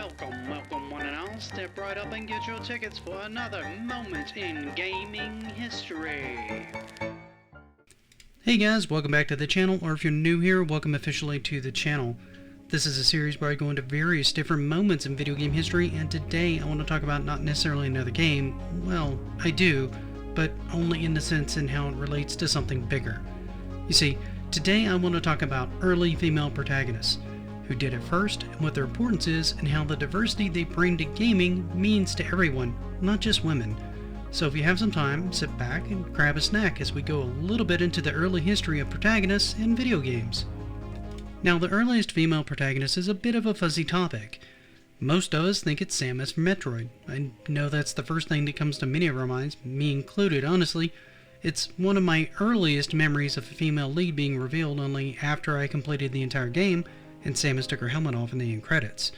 Welcome one and all. Step right up and get your tickets for another moment in gaming history. Hey guys, welcome back to the channel, or if you're new here, welcome officially to the channel. This is a series where I go into various different moments in video game history, and today I want to talk about not necessarily another game. Well, I do, but only in the sense in how it relates to something bigger. You see, today I want to talk about early female protagonists, who did it first, and what their importance is, and how the diversity they bring to gaming means to everyone, not just women. So if you have some time, sit back and grab a snack as we go a little bit into the early history of protagonists in video games. Now, the earliest female protagonist is a bit of a fuzzy topic. Most of us think it's Samus from Metroid. I know that's the first thing that comes to many of our minds, me included, honestly. It's one of my earliest memories of a female lead being revealed only after I completed the entire game and Samus took her helmet off in the end credits.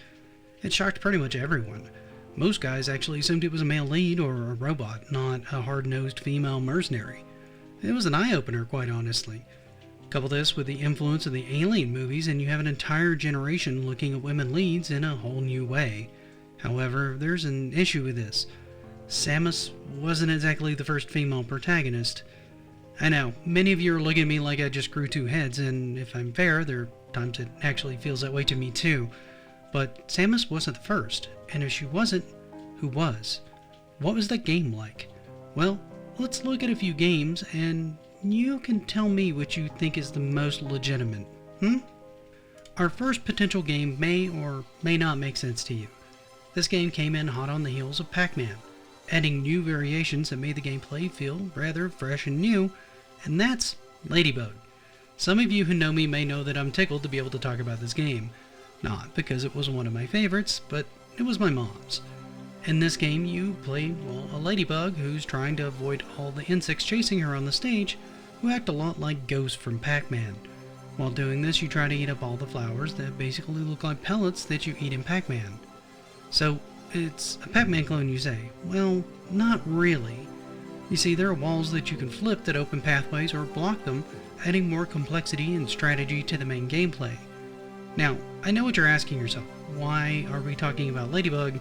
It shocked pretty much everyone. Most guys actually assumed it was a male lead or a robot, not a hard-nosed female mercenary. It was an eye-opener, quite honestly. Couple this with the influence of the Alien movies and you have an entire generation looking at women leads in a whole new way. However, there's an issue with this. Samus wasn't exactly the first female protagonist. I know, many of you are looking at me like I just grew two heads, and if I'm fair, there are times it actually feels that way to me too. But Samus wasn't the first, and if she wasn't, who was? What was that game like? Well, let's look at a few games, and you can tell me what you think is the most legitimate. Our first potential game may or may not make sense to you. This game came in hot on the heels of Pac-Man, adding new variations that made the gameplay feel rather fresh and new, and that's Ladybug. Some of you who know me may know that I'm tickled to be able to talk about this game. Not because it was one of my favorites, but it was my mom's. In this game you play, well, a ladybug who's trying to avoid all the insects chasing her on the stage, who act a lot like Ghost from Pac-Man. While doing this, you try to eat up all the flowers that basically look like pellets that you eat in Pac-Man. So, it's a Pac-Man clone, you say? Well, not really. You see, there are walls that you can flip that open pathways or block them, adding more complexity and strategy to the main gameplay. Now, I know what you're asking yourself. Why are we talking about Ladybug?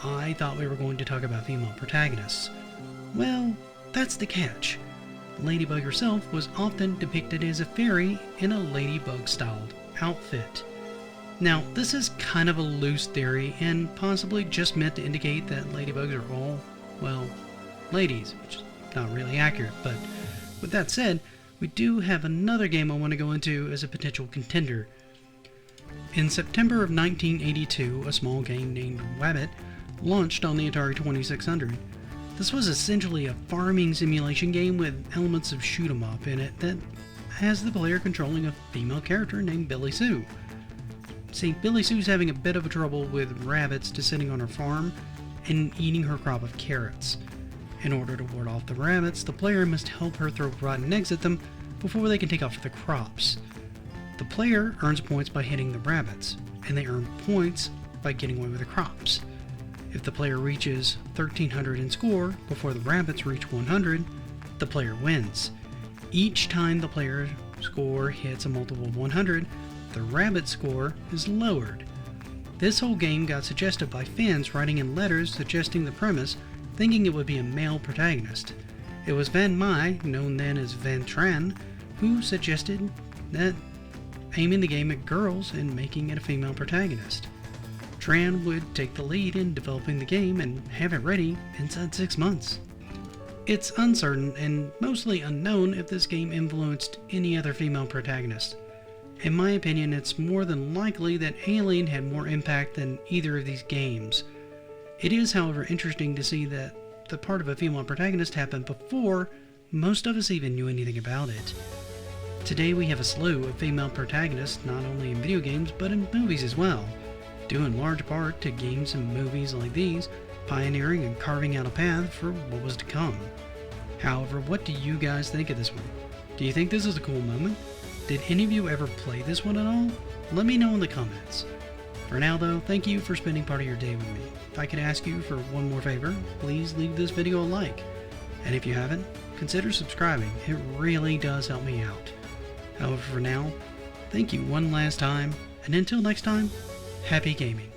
I thought we were going to talk about female protagonists. Well, that's the catch. Ladybug herself was often depicted as a fairy in a ladybug-styled outfit. Now, this is kind of a loose theory and possibly just meant to indicate that ladybugs are all, well, ladies, which is not really accurate, but with that said, we do have another game I want to go into as a potential contender. In September of 1982, a small game named Wabbit launched on the Atari 2600. This was essentially a farming simulation game with elements of shoot 'em up in it that has the player controlling a female character named Billy Sue. See, Billy Sue's having a bit of trouble with rabbits descending on her farm and eating her crop of carrots. In order to ward off the rabbits, the player must help her throw rotten eggs at them before they can take off the crops. The player earns points by hitting the rabbits, and they earn points by getting away with the crops. If the player reaches 1300 in score before the rabbits reach 100, the player wins. Each time the player's score hits a multiple of 100, the rabbit score is lowered. This whole game got suggested by fans writing in letters suggesting the premise, thinking it would be a male protagonist. It was Van Mai, known then as Van Tran, who suggested that aiming the game at girls and making it a female protagonist. Tran would take the lead in developing the game and have it ready inside 6 months. It's uncertain and mostly unknown if this game influenced any other female protagonist. In my opinion, it's more than likely that Alien had more impact than either of these games. It is, however, interesting to see that the part of a female protagonist happened before most of us even knew anything about it. Today we have a slew of female protagonists not only in video games but in movies as well, due in large part to games and movies like these pioneering and carving out a path for what was to come. However, what do you guys think of this one? Do you think this is a cool moment? Did any of you ever play this one at all? Let me know in the comments. For now though, thank you for spending part of your day with me. If I could ask you for one more favor, please leave this video a like. And if you haven't, consider subscribing. It really does help me out. However, for now, thank you one last time, and until next time, happy gaming.